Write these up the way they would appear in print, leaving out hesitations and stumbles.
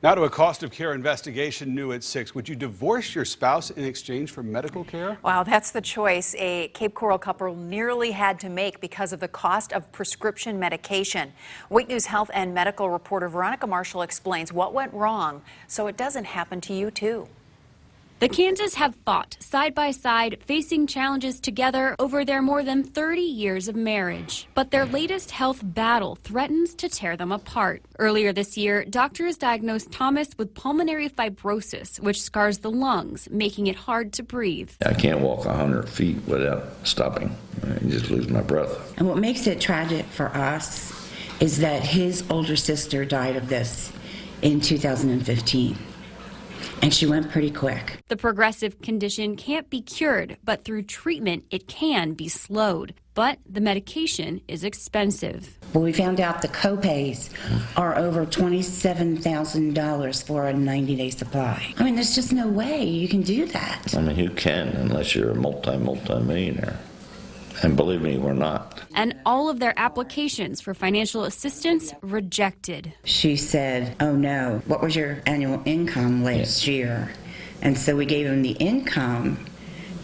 Now to a cost of care investigation new at 6. Would you divorce your spouse in exchange for medical care? Wow, that's the choice a Cape Coral couple nearly had to make because of the cost of prescription medication. Wake News health and medical reporter Veronica Marshall explains what went wrong so it doesn't happen to you too. The Kansas have fought side by side, facing challenges together over their more than 30 years of marriage. But their latest health battle threatens to tear them apart. Earlier this year, doctors diagnosed Thomas with pulmonary fibrosis, which scars the lungs, making it hard to breathe. I can't walk 100 feet without stopping. I just lose my breath. And what makes it tragic for us is that his older sister died of this in 2015. And she went pretty quick. The progressive condition can't be cured, but through treatment, it can be slowed. But the medication is expensive. Well, we found out the co-pays are over $27,000 for a 90-day supply. I mean, there's just no way you can do that. I mean, who can unless you're a multi-millionaire? And believe me, we're not. And all of their applications for financial assistance rejected. She said, oh no, what was your annual income last year? And so we gave him the income,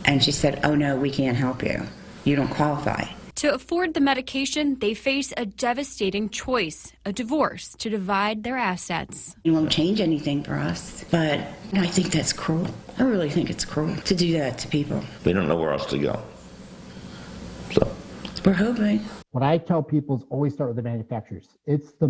and she said, oh no, we can't help you. You don't qualify. To afford the medication, they face a devastating choice, a divorce to divide their assets. It won't change anything for us, but I think that's cruel. I really think it's cruel to do that to people. We don't know where else to go. So we're hoping. What I tell people is always start with the manufacturers. It's the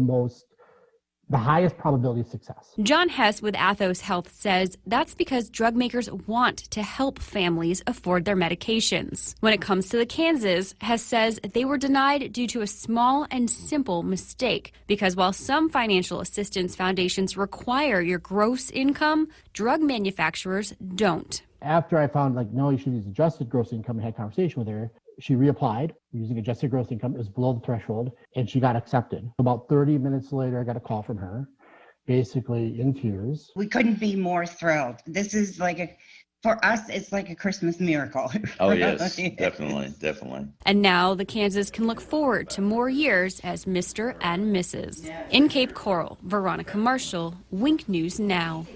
highest probability of success. John Hess with Athos Health says that's because drug makers want to help families afford their medications. When it comes to the Kansas, Hess says they were denied due to a small and simple mistake. Because while some financial assistance foundations require your gross income, drug manufacturers don't. After I found, no, you should use adjusted gross income and had a conversation with her, she reapplied using adjusted gross income. It was below the threshold, and she got accepted. About 30 minutes later, I got a call from her, basically in tears. We couldn't be more thrilled. This is for us, it's like a Christmas miracle. Oh, yes, definitely. And now the Kansas can look forward to more years as Mr. and Mrs. In Cape Coral, Veronica Marshall, Wink News Now.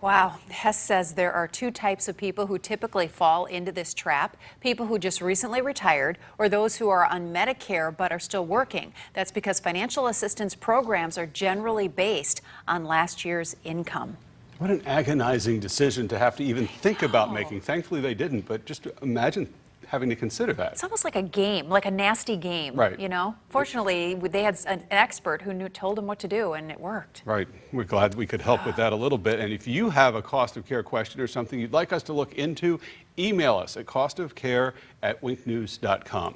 Wow. Hess says there are two types of people who typically fall into this trap. People who just recently retired or those who are on Medicare but are still working. That's because financial assistance programs are generally based on last year's income. What an agonizing decision to have to even think about making. Thankfully they didn't, but just imagine having to consider that. It's almost like a game, like a nasty game, right? You know? Fortunately, they had an expert who told them what to do, and it worked. Right. We're glad we could help with that a little bit. And if you have a cost of care question or something you'd like us to look into, email us at costofcare@winknews.com.